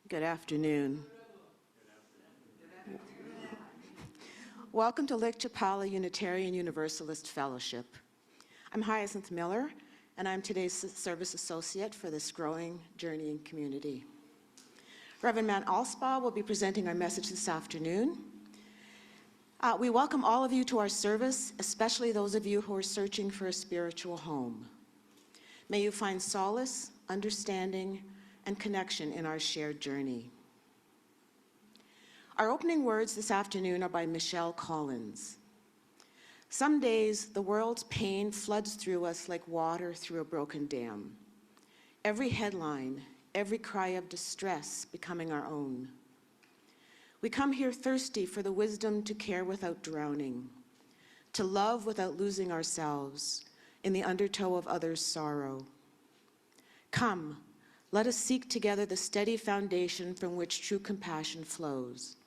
Good afternoon. Welcome to Lake Chapala Unitarian Universalist Fellowship. I'm Hyacinthe Miller, and I'm today's service associate for this growing, journeying community. Reverend Matt Alspaugh will be presenting our message this afternoon. We welcome all of you to our service, especially those of you who are searching for a spiritual home. May you find solace, understanding, and connection in our shared journey. Our opening words this afternoon are by Michelle Collins. Some days, the world's pain floods through us like water through a broken dam. Every headline, every cry of distress becoming our own. We come here thirsty for the wisdom to care without drowning, to love without losing ourselves in the undertow of others' sorrow. Come, let us seek together the steady foundation from which true compassion flows.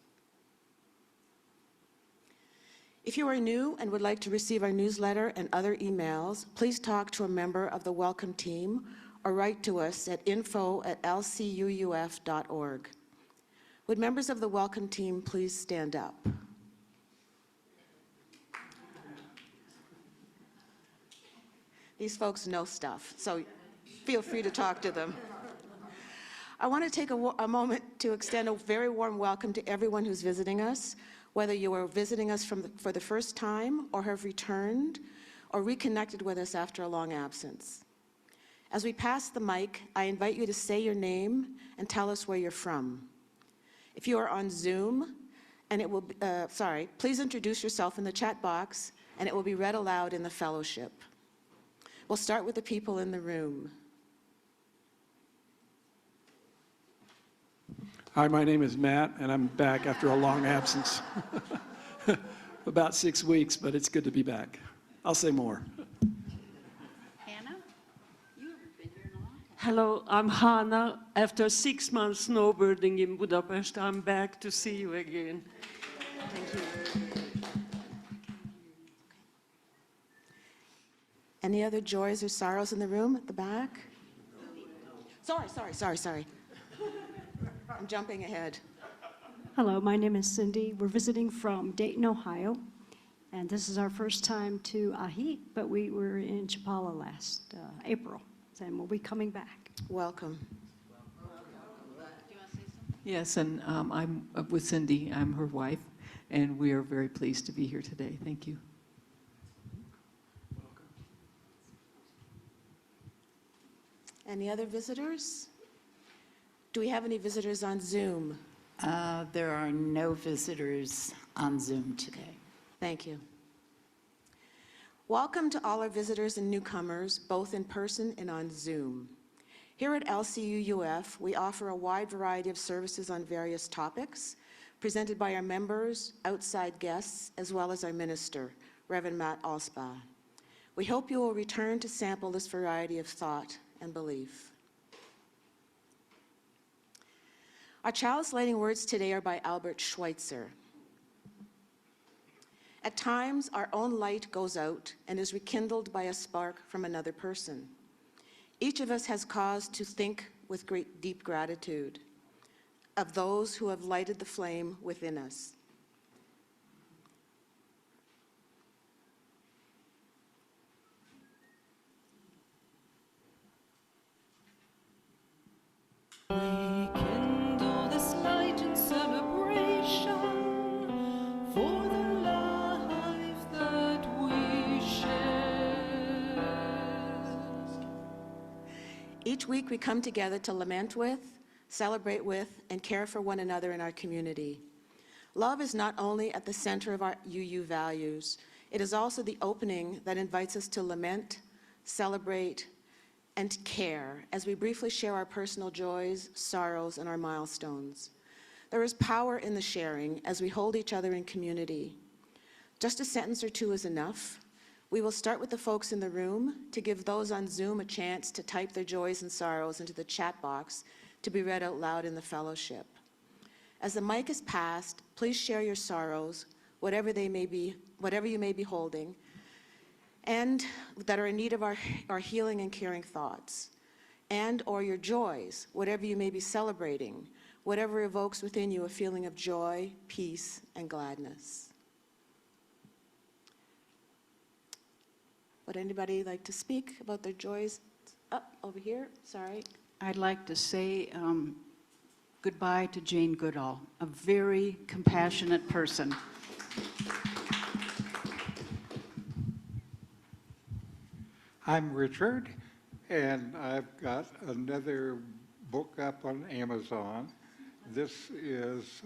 If you are new and would like to receive our newsletter and other emails, please talk to a member of the Welcome team or write to us at info@lcuuf.org. Would members of the Welcome team please stand up? These folks know stuff, so feel free to talk to them. I want to take a moment to extend a very warm welcome to everyone who's visiting us, whether you are visiting us for the first time or have returned or reconnected with us after a long absence. As we pass the mic, I invite you to say your name and tell us where you're from. If you are on Zoom, and please introduce yourself in the chat box, and it will be read aloud in the fellowship. We'll start with the people in the room. Hi, my name is Matt, and I'm back after a long absence. About 6 weeks, but it's good to be back. I'll say more. Hannah? You haven't been here in a long time. Hello, I'm Hannah. After 6 months snowbirding in Budapest, I'm back to see you again. Thank you. Any other joys or sorrows in the room at the back? Sorry. I'm jumping ahead. Hello, my name is Cindy. We're visiting from Dayton, Ohio, and this is our first time to Ahi, but we were in Chapala last April, and we'll be coming back. Welcome. Do you want to say something? Yes, and I'm with Cindy. I'm her wife, and we are very pleased to be here today. Thank you. Any other visitors? Do we have any visitors on Zoom? There are no visitors on Zoom today. Thank you. Welcome to all our visitors and newcomers, both in person and on Zoom. Here at LCUUF, we offer a wide variety of services on various topics, presented by our members, outside guests, as well as our minister, Reverend Matt Alspaugh. We hope you will return to sample this variety of thought and belief. Our chalice lighting words today are by Albert Schweitzer. At times, our own light goes out and is rekindled by a spark from another person. Each of us has cause to think with deep gratitude of those who have lighted the flame within us. Each week we come together to lament with, celebrate with, and care for one another in our community. Love is not only at the center of our UU values, it is also the opening that invites us to lament, celebrate, and care as we briefly share our personal joys, sorrows, and our milestones. There is power in the sharing as we hold each other in community. Just a sentence or two is enough. We will start with the folks in the room to give those on Zoom a chance to type their joys and sorrows into the chat box to be read out loud in the fellowship. As the mic is passed, please share your sorrows, whatever you may be holding, and that are in need of our healing and caring thoughts, and or your joys, whatever you may be celebrating, whatever evokes within you a feeling of joy, peace, and gladness. Would anybody like to speak about their joys? Over here, sorry. I'd like to say goodbye to Jane Goodall, a very compassionate person. I'm Richard, and I've got another book up on Amazon. This is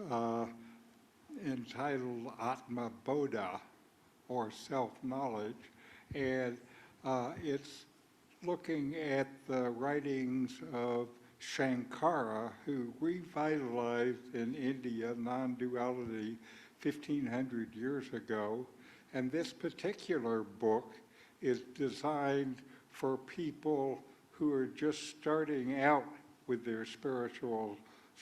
entitled Atma Bodha, or Self-Knowledge, and it's looking at the writings of Shankara, who revitalized in India non-duality 1,500 years ago. And this particular book is designed for people who are just starting out with their spiritual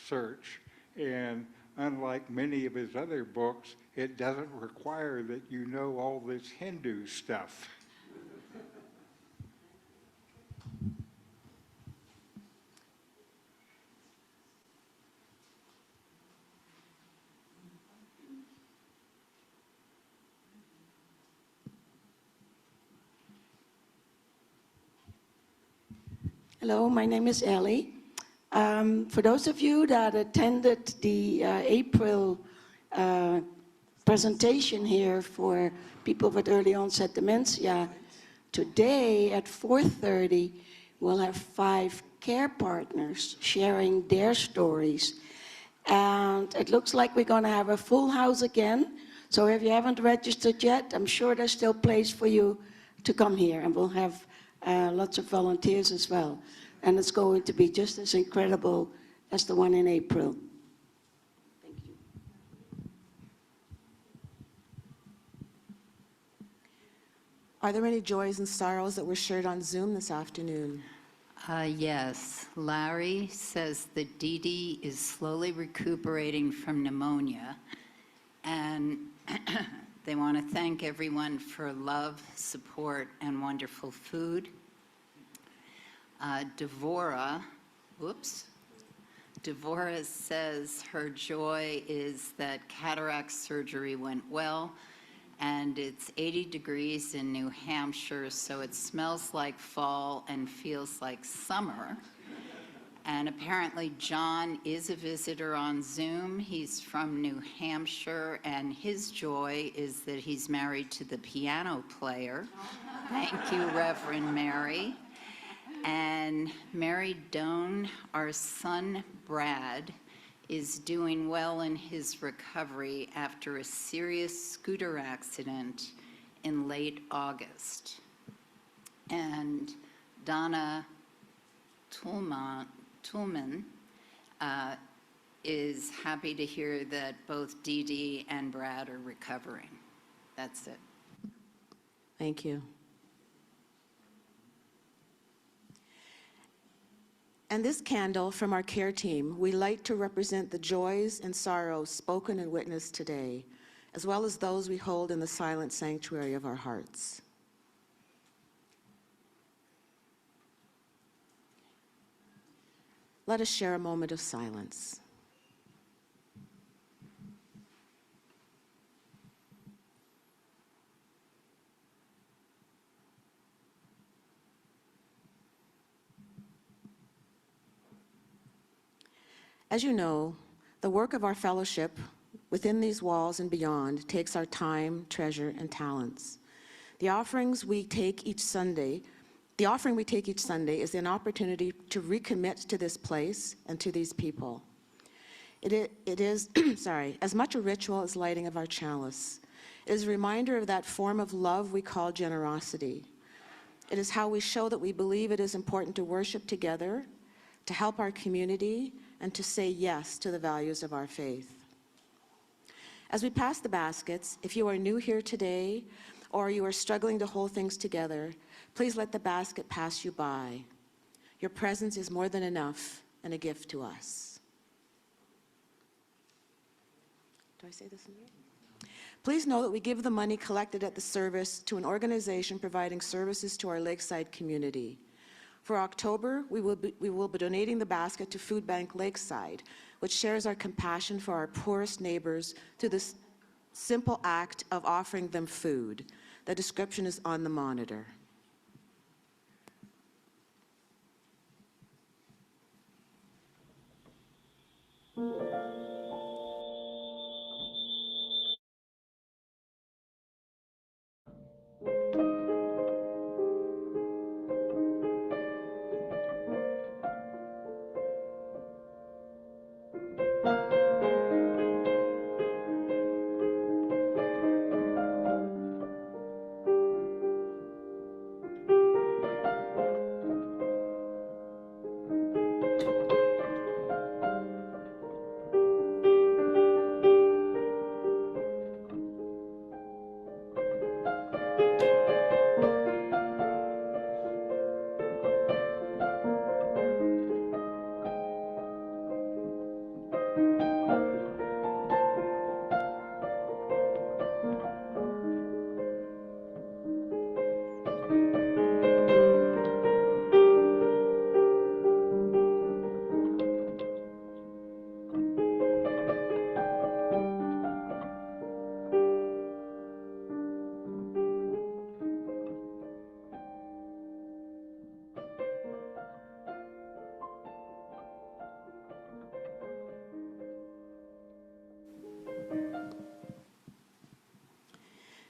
search. And unlike many of his other books, it doesn't require that you know all this Hindu stuff. Hello, my name is Ellie. For those of you that attended the April presentation here for people with early onset dementia, today at 4:30, we'll have 5 care partners sharing their stories. And it looks like we're going to have a full house again. So if you haven't registered yet, I'm sure there's still place for you to come here. And we'll have lots of volunteers as well. And it's going to be just as incredible as the one in April. Thank you. Are there any joys and sorrows that were shared on Zoom this afternoon? Yes, Larry says that Dee Dee is slowly recuperating from pneumonia, and they want to thank everyone for love, support, and wonderful food. Devora says her joy is that cataract surgery went well, and it's 80 degrees in New Hampshire, so it smells like fall and feels like summer. And apparently John is a visitor on Zoom. He's from New Hampshire, and his joy is that he's married to the piano player. Thank you, Reverend Mary. And Mary Doan, our son Brad, is doing well in his recovery after a serious scooter accident in late August. And Donna Toolman is happy to hear that both Dee Dee and Brad are recovering. That's it. Thank you. And this candle from our care team, we light to represent the joys and sorrows spoken and witnessed today, as well as those we hold in the silent sanctuary of our hearts. Let us share a moment of silence. As you know, the work of our fellowship within these walls and beyond takes our time, treasure, and talents. The offering we take each Sunday is an opportunity to recommit to this place and to these people. It is as much a ritual as lighting of our chalice. It is a reminder of that form of love we call generosity. It is how we show that we believe it is important to worship together, to help our community, and to say yes to the values of our faith. As we pass the baskets, if you are new here today or you are struggling to hold things together, please let the basket pass you by. Your presence is more than enough and a gift to us. Do I say this in here? Please know that we give the money collected at the service to an organization providing services to our lakeside community. For October, we will be donating the basket to Food Bank Lakeside, which shares our compassion for our poorest neighbors through this simple act of offering them food. The description is on the monitor.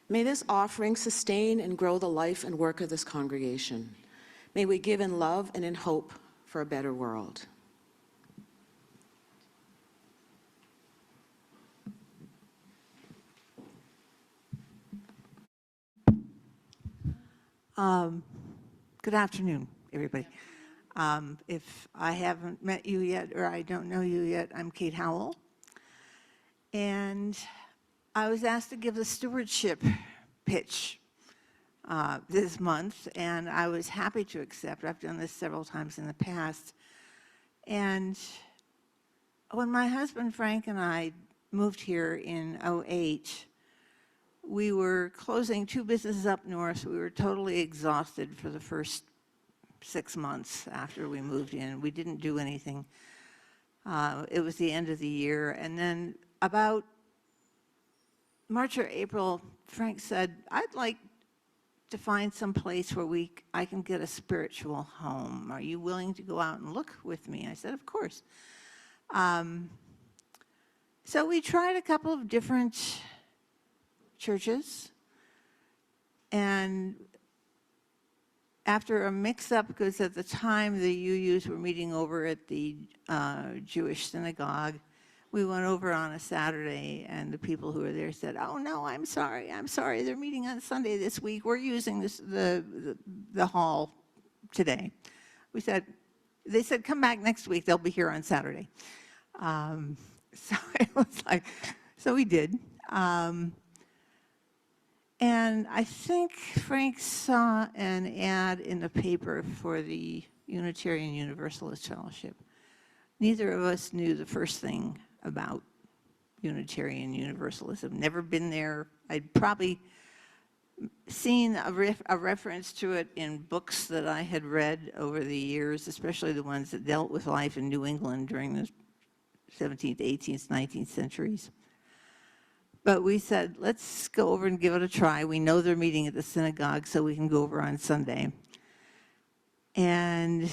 May this offering sustain and grow the life and work of this congregation. May we give in love and in hope for a better world. Good afternoon, everybody. If I haven't met you yet or I don't know you yet, I'm Kate Howell. And I was asked to give the stewardship pitch this month, and I was happy to accept. I've done this several times in the past. And when my husband Frank and I moved here in '08, we were closing 2 businesses up north. We were totally exhausted for the first 6 months after we moved in. We didn't do anything. It was the end of the year. And then about March or April, Frank said, I'd like to find some place where I can get a spiritual home. Are you willing to go out and look with me? I said, of course. So we tried a couple of different churches, and after a mix-up, because at the time the UUs were meeting over at the Jewish synagogue, we went over on a Saturday, and the people who were there said, oh no, I'm sorry, they're meeting on Sunday this week. We're using the hall today. They said, come back next week, they'll be here on Saturday. So it was like, so we did. And I think Frank saw an ad in the paper for the Unitarian Universalist Fellowship. Neither of us knew the first thing about Unitarian Universalism. Never been there. I'd probably seen a reference to it in books that I had read over the years, especially the ones that dealt with life in New England during the 17th, 18th, 19th centuries. But we said, let's go over and give it a try. We know they're meeting at the synagogue, so we can go over on Sunday. And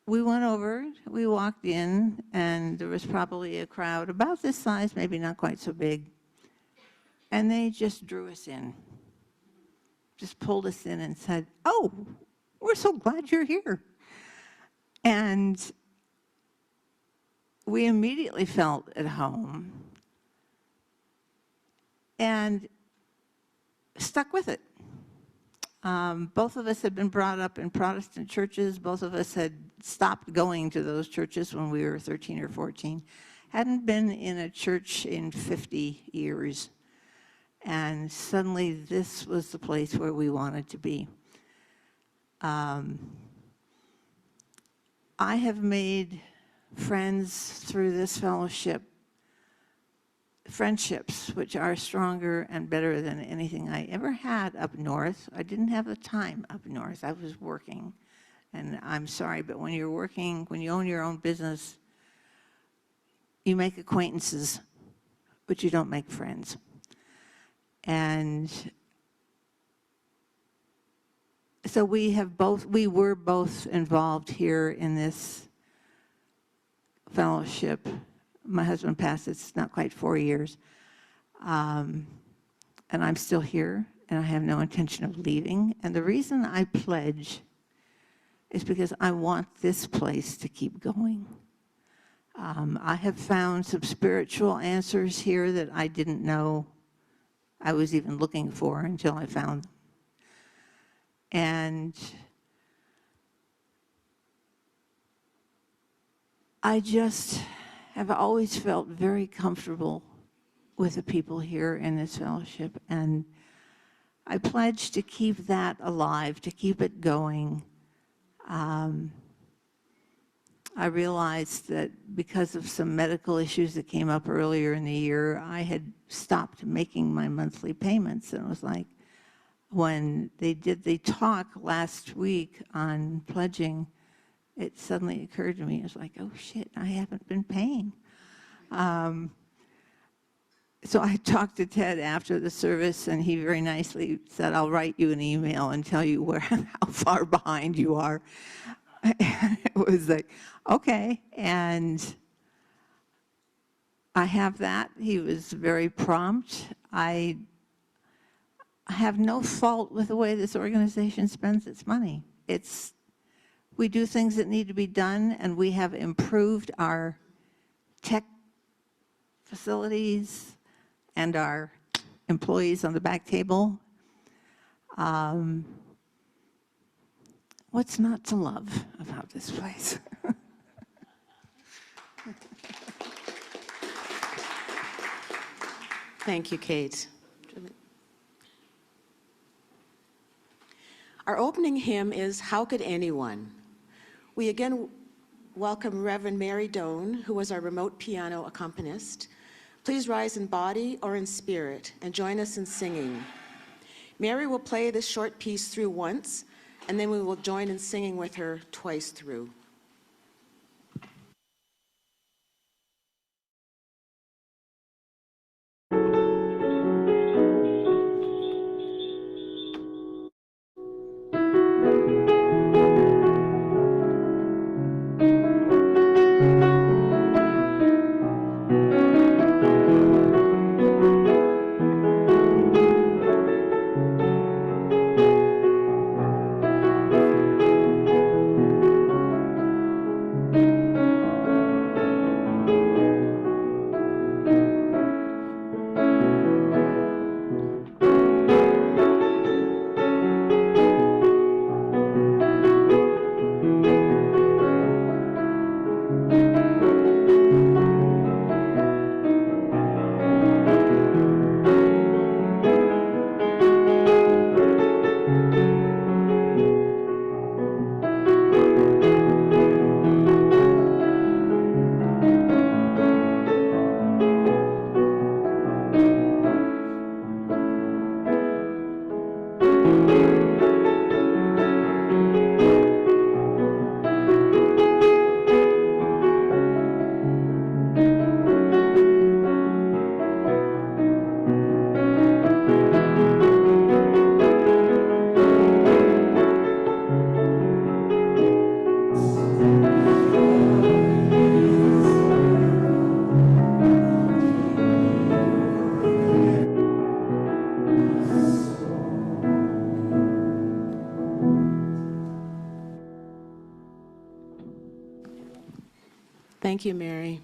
we went over, we walked in, and there was probably a crowd about this size, maybe not quite so big. And they just drew us in, just pulled us in and said, oh, we're so glad you're here. And we immediately felt at home and stuck with it. Both of us had been brought up in Protestant churches. Both of us had stopped going to those churches when we were 13 or 14. Hadn't been in a church in 50 years. And suddenly this was the place where we wanted to be. I have made friends through this fellowship, friendships which are stronger and better than anything I ever had up north. I didn't have the time up north. I was working And I'm sorry, but when you're working, when you own your own business, you make acquaintances, but you don't make friends. And so we were both involved here in this fellowship. My husband passed, it's not quite 4 years. And I'm still here, and I have no intention of leaving. And the reason I pledge is because I want this place to keep going. I have found some spiritual answers here that I didn't know I was even looking for until I found them. And I just have always felt very comfortable with the people here in this fellowship, and I pledge to keep that alive, to keep it going. I realized that because of some medical issues that came up earlier in the year, I had stopped making my monthly payments, and it was like, when they did the talk last week on pledging, it suddenly occurred to me, it was like, oh shit, I haven't been paying. So I talked to Ted after the service, and he very nicely said, I'll write you an email and tell you how far behind you are. It was like, okay. And I have that. He was very prompt. I have no fault with the way this organization spends its money. We do things that need to be done, and we have improved our tech facilities and our employees on the back table. What's not to love about this place? Thank you, Kate. Our opening hymn is How Could Anyone? We again welcome Reverend Mary Doan, who was our remote piano accompanist. Please rise in body or in spirit and join us in singing. Mary will play this short piece through once, and then we will join in singing with her twice through. Thank you, Mary.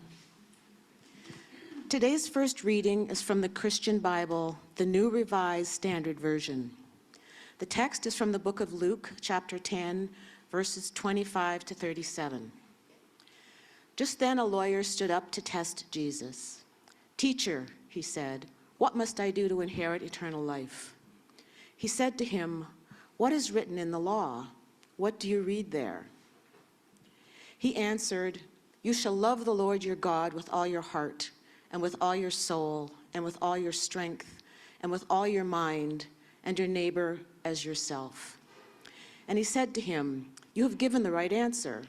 Today's first reading is from the Christian Bible, the New Revised Standard Version. The text is from the book of Luke, chapter 10, verses 25 to 37. Just then a lawyer stood up to test Jesus. "Teacher," he said, "what must I do to inherit eternal life?" He said to him, "What is written in the law? What do you read there?" He answered, "You shall love the Lord your God with all your heart, and with all your soul, and with all your strength, and with all your mind, and your neighbor as yourself." And he said to him, You have given the right answer.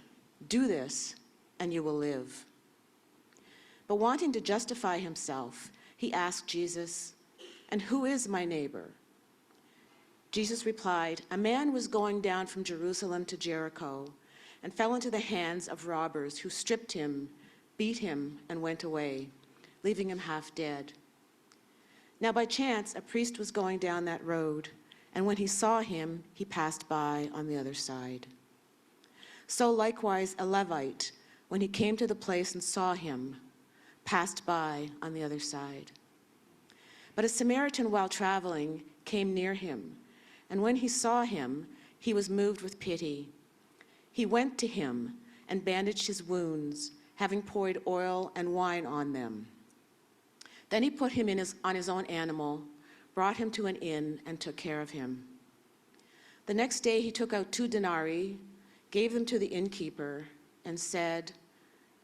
Do this, and you will live. But wanting to justify himself, he asked Jesus, and who is my neighbor? Jesus replied, a man was going down from Jerusalem to Jericho and fell into the hands of robbers who stripped him, beat him, and went away, leaving him half dead. Now by chance, a priest was going down that road, and when he saw him, he passed by on the other side. So likewise a Levite, when he came to the place and saw him, passed by on the other side. But a Samaritan, while traveling, came near him, and when he saw him, he was moved with pity. He went to him and bandaged his wounds, having poured oil and wine on them. Then he put him on his own animal, brought him to an inn, and took care of him. The next day he took out 2 denarii, gave them to the innkeeper, and said,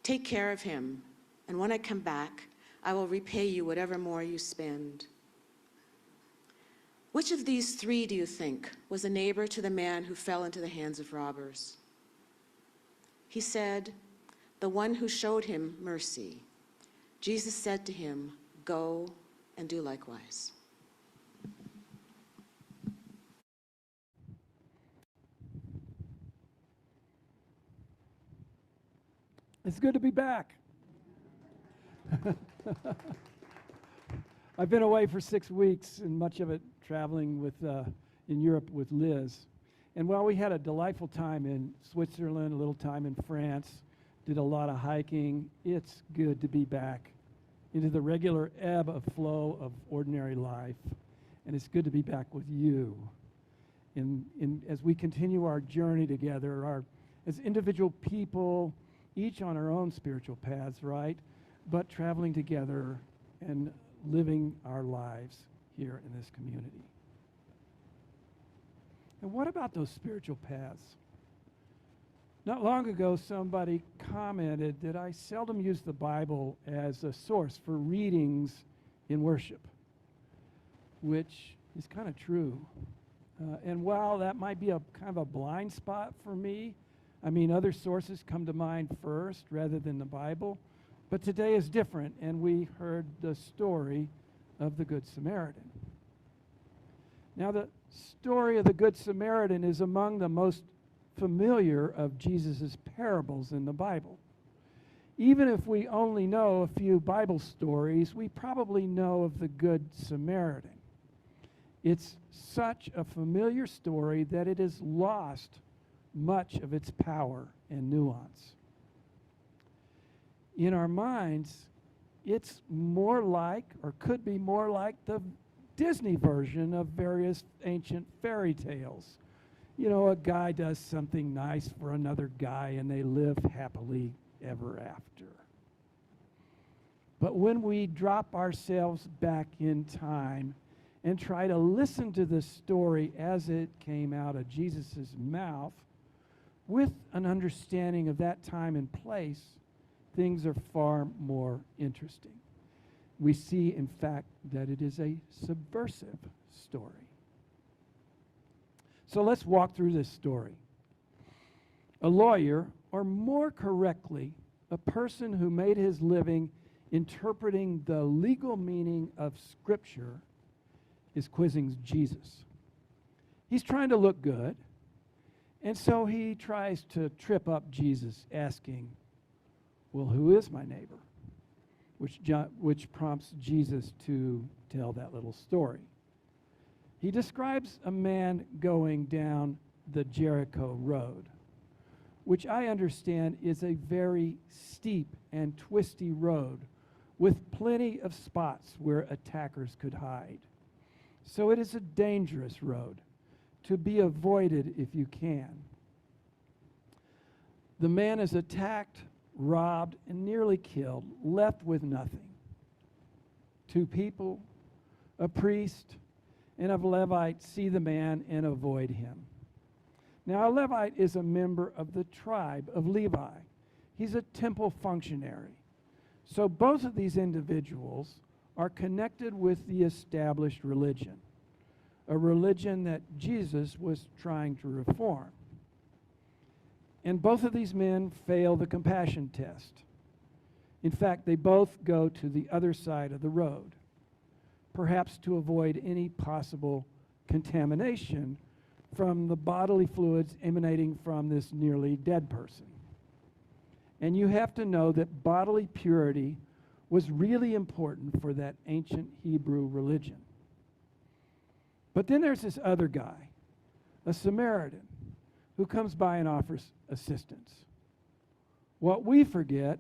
take care of him, and when I come back, I will repay you whatever more you spend. Which of these 3, do you think, was a neighbor to the man who fell into the hands of robbers? He said, the one who showed him mercy. Jesus said to him, go and do likewise. It's good to be back. I've been away for 6 weeks, and much of it traveling with in Europe with Liz. And while we had a delightful time in Switzerland, a little time in France, did a lot of hiking, it's good to be back into the regular ebb of flow of ordinary life. And it's good to be back with you as we continue our journey together, as individual people, each on our own spiritual paths, right? But traveling together and living our lives here in this community. And what about those spiritual paths? Not long ago, somebody commented that I seldom use the Bible as a source for readings in worship, which is kind of true. And while that might be a kind of a blind spot for me, I mean, other sources come to mind first rather than the Bible. But today is different, and we heard the story of the Good Samaritan. Now, the story of the Good Samaritan is among the most familiar of Jesus' parables in the Bible. Even if we only know a few Bible stories, we probably know of the Good Samaritan. It's such a familiar story that it has lost much of its power and nuance. In our minds, it's more like, or could be more like, the Disney version of various ancient fairy tales. You know, a guy does something nice for another guy and they live happily ever after. But when we drop ourselves back in time and try to listen to the story as it came out of Jesus' mouth, with an understanding of that time and place, things are far more interesting. We see, in fact, that it is a subversive story. So let's walk through this story. A lawyer, or more correctly, a person who made his living interpreting the legal meaning of Scripture, is quizzing Jesus. He's trying to look good, and so he tries to trip up Jesus, asking, well, who is my neighbor? Which prompts Jesus to tell that little story. He describes a man going down the Jericho road, which I understand is a very steep and twisty road with plenty of spots where attackers could hide. So it is a dangerous road to be avoided if you can. The man is attacked, robbed, and nearly killed, left with nothing. 2 people, a priest, and a Levite see the man and avoid him. Now, a Levite is a member of the tribe of Levi. He's a temple functionary. So both of these individuals are connected with the established religion, a religion that Jesus was trying to reform. And both of these men fail the compassion test. In fact, they both go to the other side of the road, perhaps to avoid any possible contamination from the bodily fluids emanating from this nearly dead person. And you have to know that bodily purity was really important for that ancient Hebrew religion. But then there's this other guy, a Samaritan, who comes by and offers assistance. What we forget,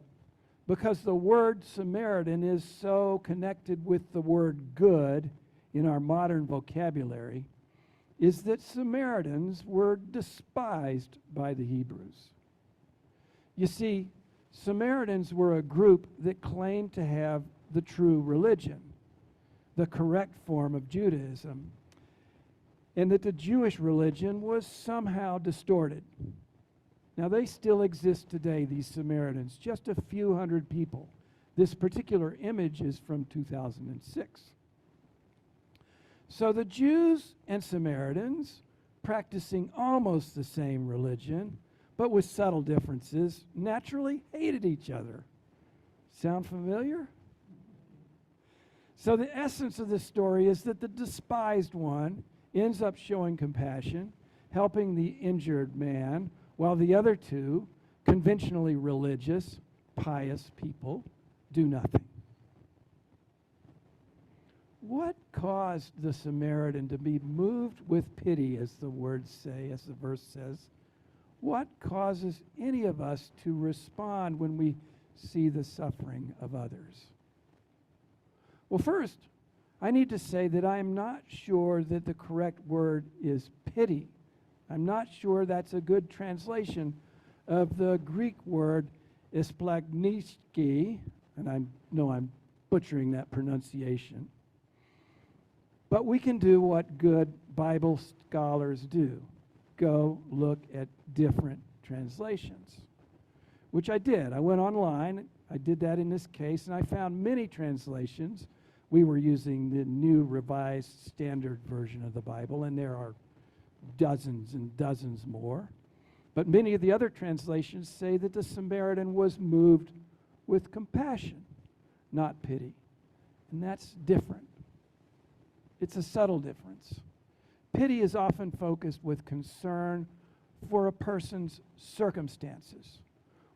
because the word Samaritan is so connected with the word good in our modern vocabulary, is that Samaritans were despised by the Hebrews. You see, Samaritans were a group that claimed to have the true religion, the correct form of Judaism, and that the Jewish religion was somehow distorted. Now, they still exist today, these Samaritans, just a few hundred people. This particular image is from 2006. So the Jews and Samaritans, practicing almost the same religion, but with subtle differences, naturally hated each other. Sound familiar? So the essence of this story is that the despised one ends up showing compassion, helping the injured man, while the other two, conventionally religious, pious people, do nothing. What caused the Samaritan to be moved with pity, as the words say, as the verse says? What causes any of us to respond when we see the suffering of others? Well, first, I need to say that I'm not sure that the correct word is pity. I'm not sure that's a good translation of the Greek word esplagniki, and I know I'm butchering that pronunciation. But we can do what good Bible scholars do. Go look at different translations, which I did. I went online, I did that in this case, and I found many translations. We were using the New Revised Standard Version of the Bible, and there are dozens and dozens more. But many of the other translations say that the Samaritan was moved with compassion, not pity. And that's different. It's a subtle difference. Pity is often focused with concern for a person's circumstances,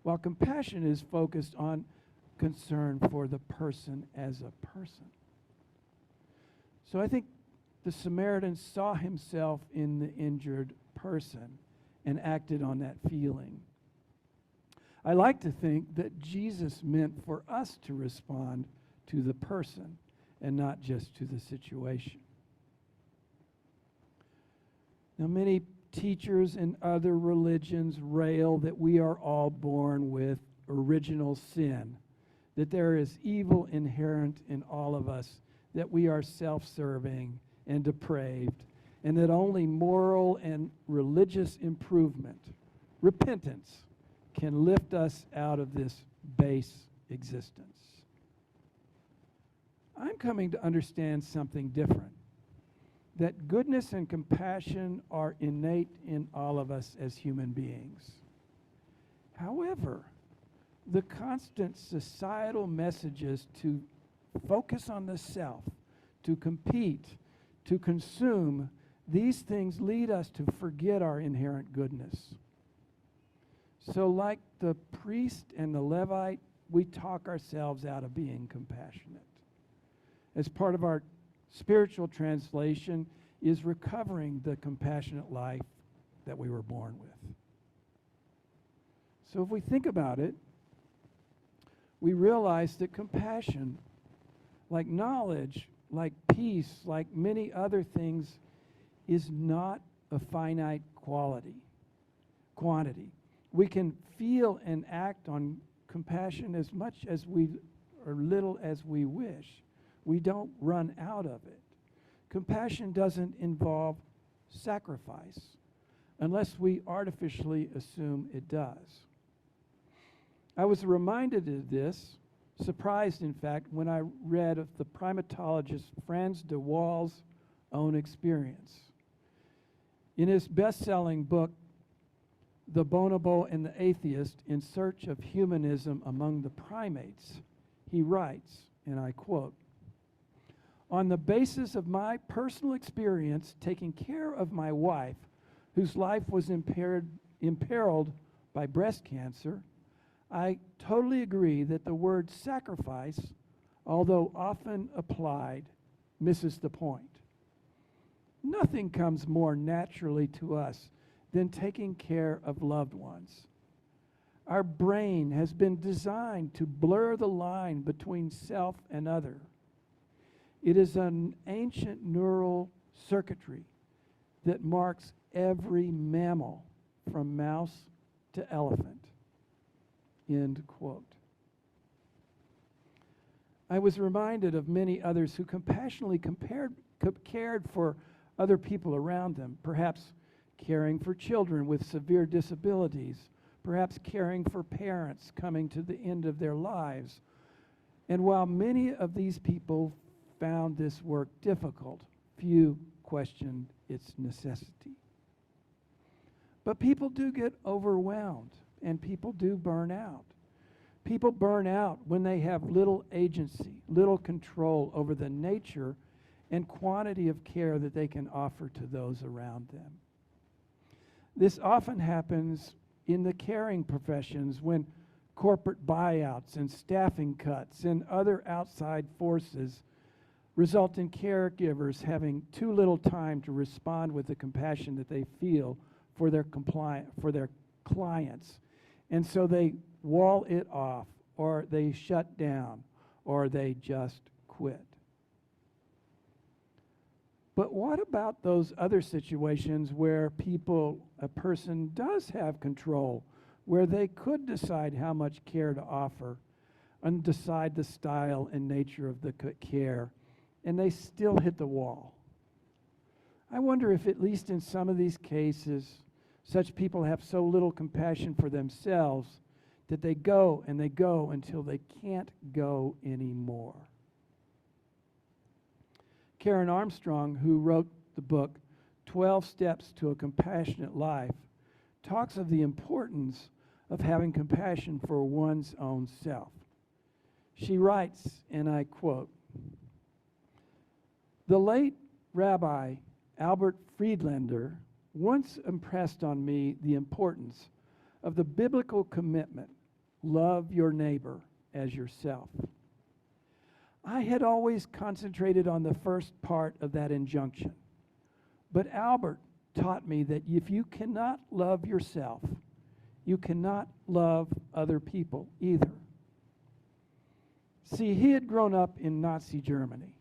while compassion is focused on concern for the person as a person. So I think the Samaritan saw himself in the injured person and acted on that feeling. I like to think that Jesus meant for us to respond to the person and not just to the situation. Now, many teachers in other religions rail that we are all born with original sin, that there is evil inherent in all of us, that we are self-serving and depraved, and that only moral and religious improvement, repentance, can lift us out of this base existence. I'm coming to understand something different, that goodness and compassion are innate in all of us as human beings. However, the constant societal messages to focus on the self, to compete, to consume, these things lead us to forget our inherent goodness. So like the priest and the Levite, we talk ourselves out of being compassionate. As part of our spiritual translation is recovering the compassionate life that we were born with. So if we think about it, we realize that compassion, like knowledge, like peace, like many other things, is not a finite quantity. We can feel and act on compassion as much as we, or little as we wish. We don't run out of it. Compassion doesn't involve sacrifice, unless we artificially assume it does. I was reminded of this, surprised in fact, when I read of the primatologist Frans de Waal's own experience. In his best-selling book, the bonobo and the atheist in search of humanism among the primates. He writes, and I quote, "On the basis of my personal experience taking care of my wife, whose life was imperiled by breast cancer, I totally agree that the word sacrifice, although often applied, misses the point. Nothing comes more naturally to us than taking care of loved ones. Our brain has been designed to blur the line between self and other. It is an ancient neural circuitry that marks every mammal from mouse to elephant." End quote. I was reminded of many others who compassionately cared for other people around them, perhaps caring for children with severe disabilities, perhaps caring for parents coming to the end of their lives. And while many of these people found this work difficult, few questioned its necessity. But people do get overwhelmed, and people do burn out. People burn out when they have little agency, little control over the nature and quantity of care that they can offer to those around them. This often happens in the caring professions when corporate buyouts and staffing cuts and other outside forces result in caregivers having too little time to respond with the compassion that they feel for their clients. And so they wall it off, or they shut down, or they just quit. But what about those other situations where a person does have control, where they could decide how much care to offer and decide the style and nature of the care, and they still hit the wall? I wonder if, at least in some of these cases, such people have so little compassion for themselves that they go and they go until they can't go anymore. Karen Armstrong, who wrote the book 12 Steps to a Compassionate Life, talks of the importance of having compassion for one's own self. She writes, and I quote, "The late Rabbi Albert Friedlander once impressed on me the importance of the biblical commitment, love your neighbor as yourself. I had always concentrated on the first part of that injunction, but Albert taught me that if you cannot love yourself, you cannot love other people either." See, he had grown up in Nazi Germany,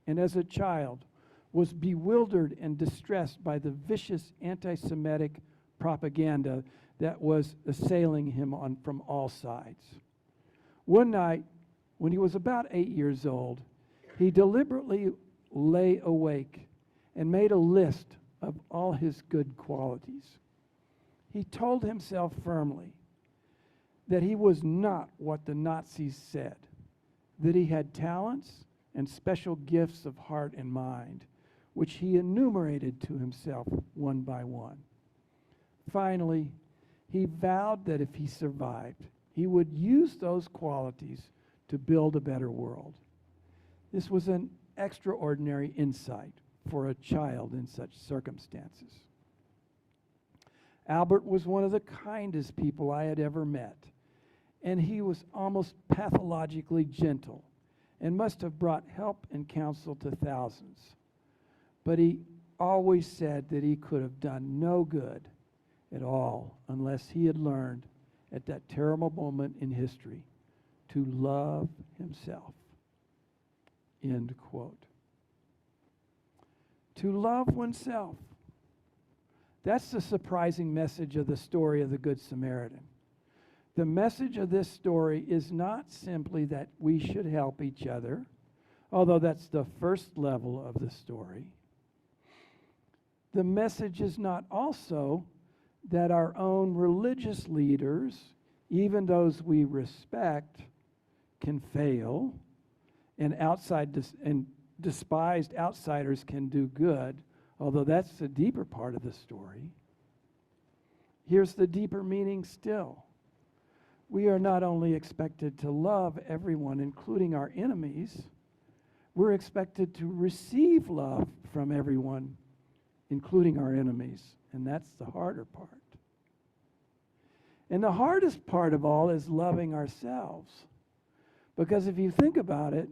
and as a child was bewildered and distressed by the vicious anti-Semitic propaganda that was assailing him from all sides. One night, when he was about 8 years old, he deliberately lay awake and made a list of all his good qualities. He told himself firmly that he was not what the Nazis said, that he had talents and special gifts of heart and mind, which he enumerated to himself one by one. Finally, he vowed that if he survived, he would use those qualities to build a better world. This was an extraordinary insight for a child in such circumstances. Albert was one of the kindest people I had ever met, and he was almost pathologically gentle and must have brought help and counsel to thousands. But he always said that he could have done no good at all unless he had learned at that terrible moment in history to love himself. End quote. To love oneself. That's the surprising message of the story of the Good Samaritan. The message of this story is not simply that we should help each other, although that's the first level of the story. The message is not also that our own religious leaders, even those we respect, can fail, and despised outsiders can do good, although that's the deeper part of the story. here's the deeper meaning still. We are not only expected to love everyone, including our enemies, we're expected to receive love from everyone, including our enemies. And that's the harder part. And the hardest part of all is loving ourselves. Because if you think about it,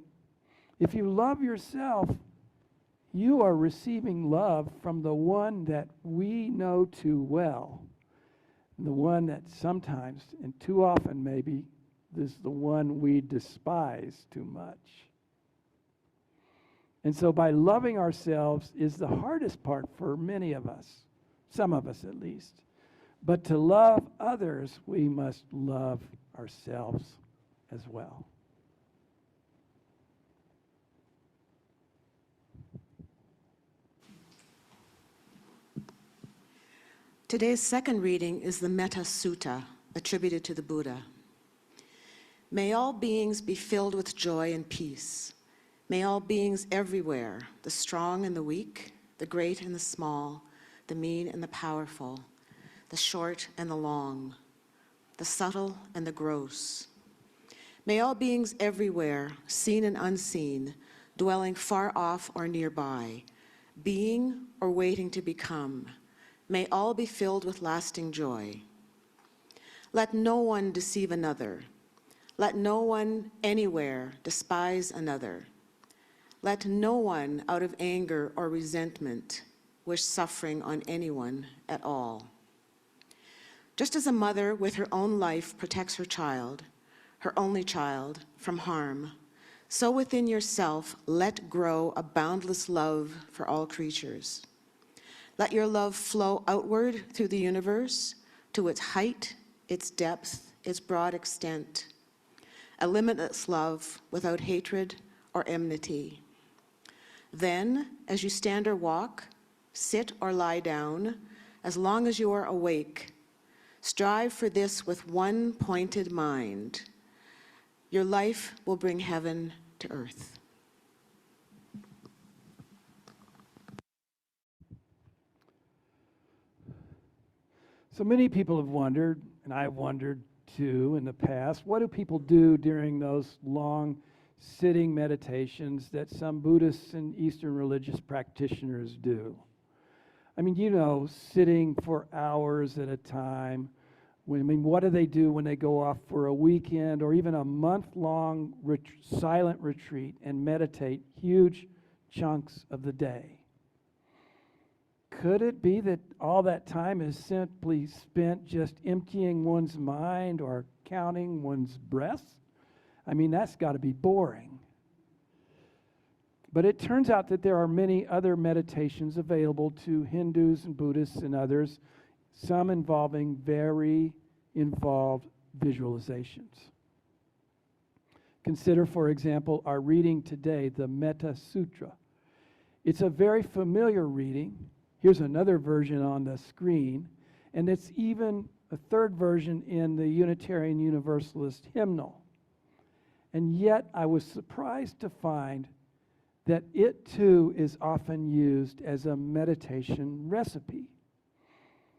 if you love yourself, you are receiving love from the one that we know too well. The one that sometimes, and too often maybe, is the one we despise too much. And so by loving ourselves is the hardest part for many of us, some of us at least. But to love others, we must love ourselves as well. Today's second reading is the Metta Sutta, attributed to the Buddha. May all beings be filled with joy and peace. May all beings everywhere, the strong and the weak, the great and the small, the mean and the powerful, the short and the long, the subtle and the gross. May all beings everywhere, seen and unseen, dwelling far off or nearby, being or waiting to become, may all be filled with lasting joy. Let no one deceive another. Let no one anywhere despise another. Let no one out of anger or resentment wish suffering on anyone at all. Just as a mother with her own life protects her child, her only child, from harm, so within yourself let grow a boundless love for all creatures. Let your love flow outward through the universe to its height, its depth, its broad extent. A limitless love without hatred or enmity. Then, as you stand or walk, sit or lie down, as long as you are awake, strive for this with one pointed mind. Your life will bring heaven to earth. So many people have wondered, and I've wondered too in the past, what do people do during those long sitting meditations that some Buddhists and Eastern religious practitioners do? I mean, you know, sitting for hours at a time. What do they do when they go off for a weekend or even a month-long silent retreat and meditate huge chunks of the day? Could it be that all that time is simply spent just emptying one's mind or counting one's breaths? I mean, that's got to be boring. But it turns out that there are many other meditations available to Hindus and Buddhists and others, some involving very involved visualizations. Consider, for example, our reading today, the Metta Sutra. It's a very familiar reading. Here's another version on the screen, and it's even a third version in the Unitarian Universalist hymnal. And yet I was surprised to find that it too is often used as a meditation recipe.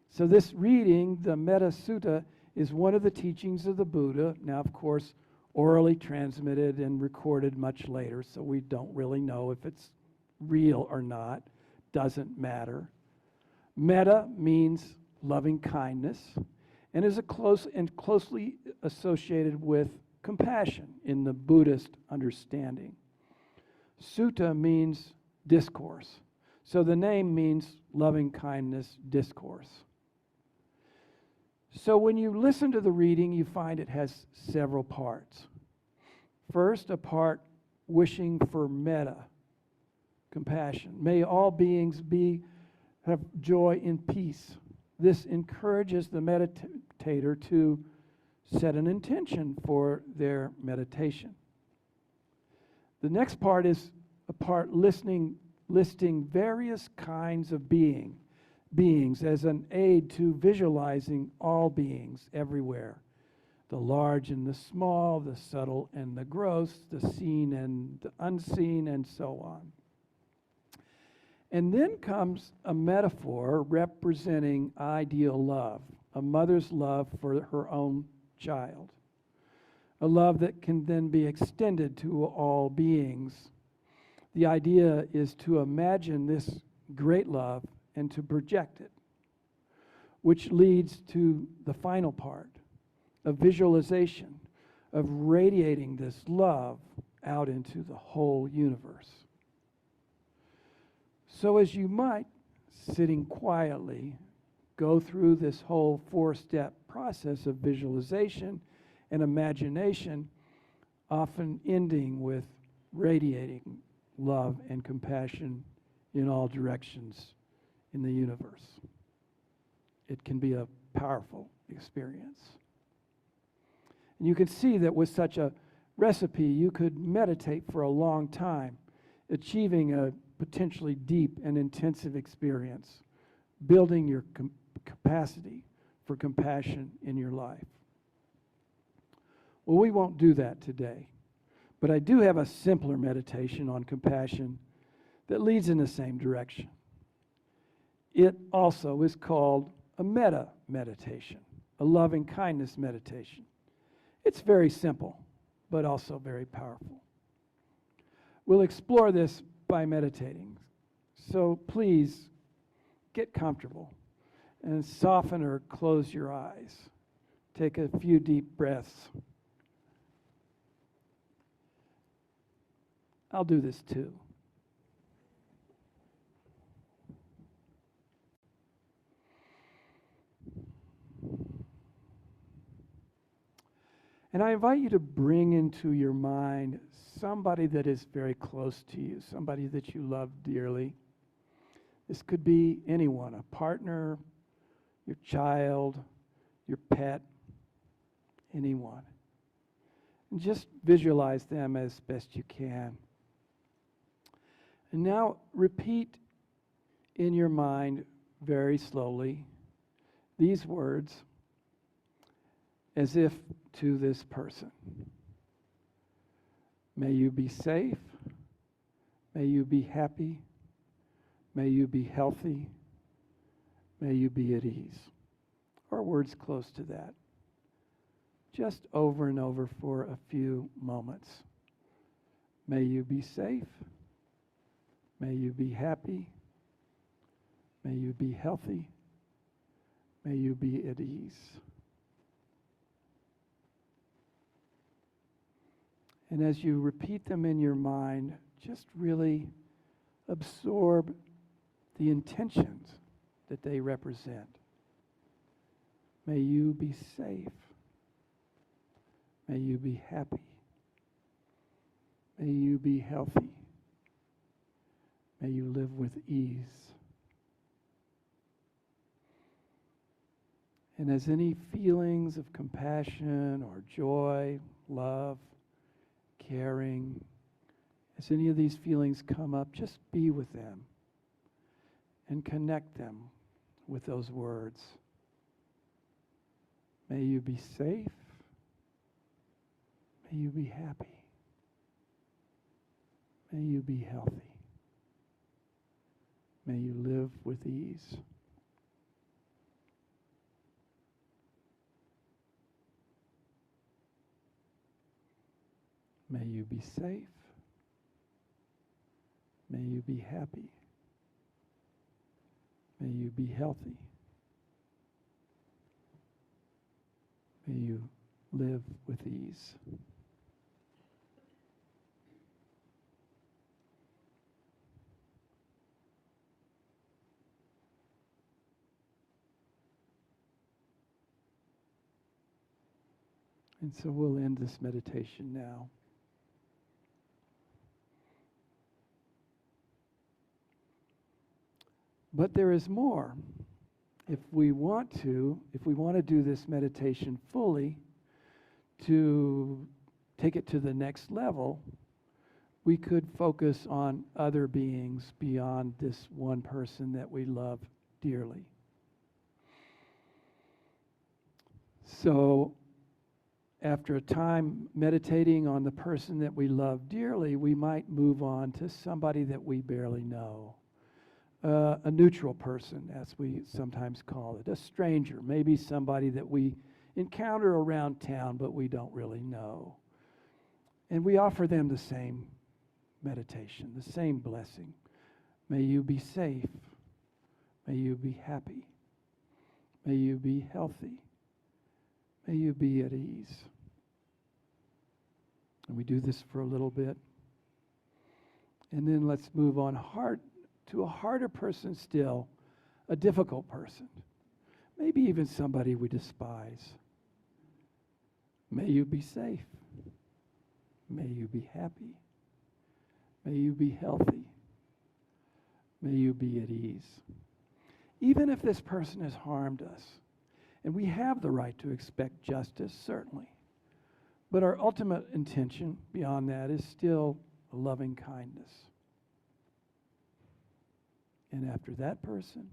So this reading, the Metta Sutta, is one of the teachings of the Buddha, now of course orally transmitted and recorded much later, so we don't really know if it's real or not, doesn't matter. Metta means loving kindness and is closely associated with compassion in the Buddhist understanding. Sutta means discourse. So the name means loving kindness discourse. So when you listen to the reading, you find it has several parts. First, a part wishing for metta, compassion. May all beings have joy and peace. This encourages the meditator to set an intention for their meditation. The next part is a part listing various kinds of beings as an aid to visualizing all beings everywhere. The large and the small, the subtle and the gross, the seen and the unseen, and so on. And then comes a metaphor representing ideal love. a mother's love for her own child, a love that can then be extended to all beings. The idea is to imagine this great love and to project it, which leads to the final part of visualization, of radiating this love out into the whole universe. So as you might, sitting quietly, go through this whole four-step process of visualization and imagination, often ending with radiating love and compassion in all directions in the universe. It can be a powerful experience. And you can see that with such a recipe, you could meditate for a long time, achieving a potentially deep and intensive experience, building your capacity for compassion in your life. Well, we won't do that today, but I do have a simpler meditation on compassion that leads in the same direction. It also is called a metta meditation, a loving kindness meditation. It's very simple, but also very powerful. We'll explore this by meditating. So please get comfortable and soften or close your eyes. Take a few deep breaths. I'll do this too. And I invite you to bring into your mind somebody that is very close to you, somebody that you love dearly. This could be anyone, a partner, your child, your pet, anyone. And just visualize them as best you can. And now repeat in your mind very slowly these words as if to this person. May you be safe. May you be happy. May you be healthy. May you be at ease. Or words close to that. Just over and over for a few moments. May you be safe. May you be happy. May you be healthy. May you be at ease. And as you repeat them in your mind, just really absorb the intentions that they represent. May you be safe. May you be happy. May you be healthy. May you live with ease. And as any feelings of compassion or joy, love, caring, as any of these feelings come up, just be with them and connect them with those words. May you be safe. May you be happy. May you be healthy. May you live with ease. May you be safe. May you be happy. May you be healthy. May you live with ease. And so we'll end this meditation now. But there is more. If we want to do this meditation fully, to take it to the next level, we could focus on other beings beyond this one person that we love dearly. So, after a time meditating on the person that we love dearly, we might move on to somebody that we barely know. a neutral person, as we sometimes call it, a stranger, maybe somebody that we encounter around town but we don't really know. And we offer them the same meditation, the same blessing. May you be safe. May you be happy. May you be healthy. May you be at ease. And we do this for a little bit. And then let's move on to a harder person still, a difficult person, maybe even somebody we despise. May you be safe. May you be happy. May you be healthy. May you be at ease. Even if this person has harmed us, and we have the right to expect justice, certainly, but our ultimate intention beyond that is still a loving kindness. And after that person,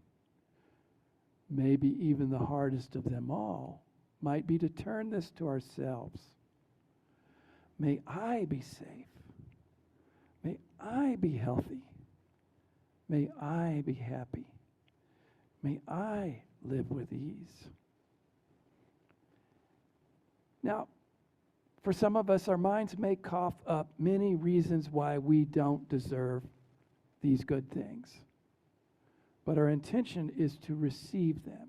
maybe even the hardest of them all might be to turn this to ourselves. May I be safe. May I be healthy. May I be happy. May I live with ease. Now, for some of us, our minds may cough up many reasons why we don't deserve these good things. But our intention is to receive them.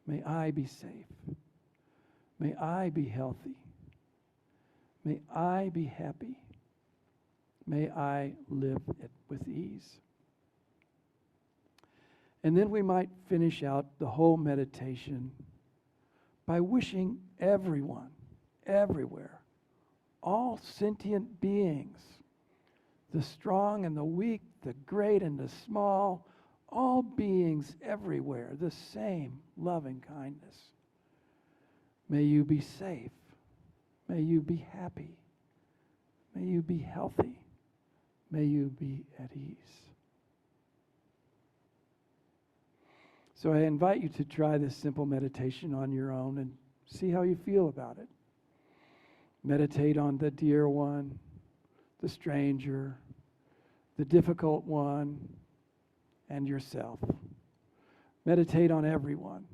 May I be safe. May I be healthy. May I be happy. May I live it with ease. And then we might finish out the whole meditation by wishing everyone, everywhere, all sentient beings, the strong and the weak, the great and the small, all beings everywhere, the same loving kindness. May you be safe. May you be happy. May you be healthy. May you be at ease. So I invite you to try this simple meditation on your own and see how you feel about it. Meditate on the dear one, the stranger, the difficult one, and yourself. Meditate on everyone.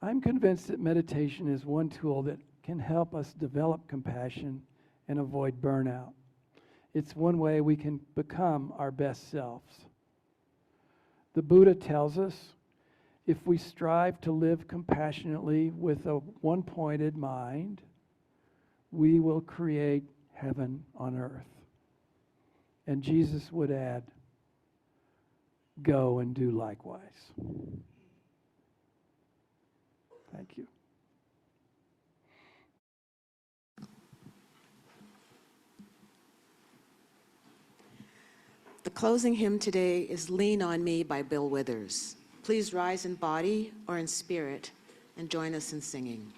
I'm convinced that meditation is one tool that can help us develop compassion and avoid burnout. It's one way we can become our best selves. The Buddha tells us if we strive to live compassionately with a one-pointed mind, we will create heaven on earth. And Jesus would add, go and do likewise. Thank you. The closing hymn today is Lean on Me by Bill Withers. Please rise in body or in spirit and join us in singing.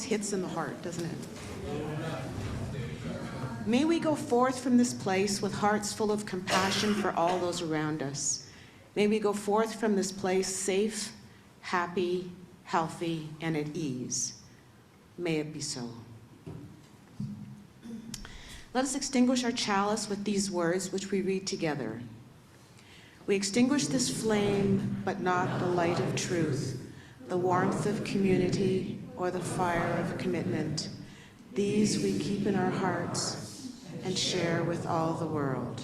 always hits in the heart, doesn't it? May we go forth from this place with hearts full of compassion for all those around us. May we go forth from this place safe, happy, healthy, and at ease. May it be so. Let us extinguish our chalice with these words which we read together. We extinguish this flame, but not the light of truth, the warmth of community, or the fire of commitment. These we keep in our hearts and share with all the world.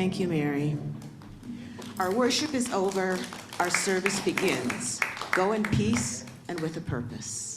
Thank you, Mary. Our worship is over. Our service begins. Go in peace and with a purpose.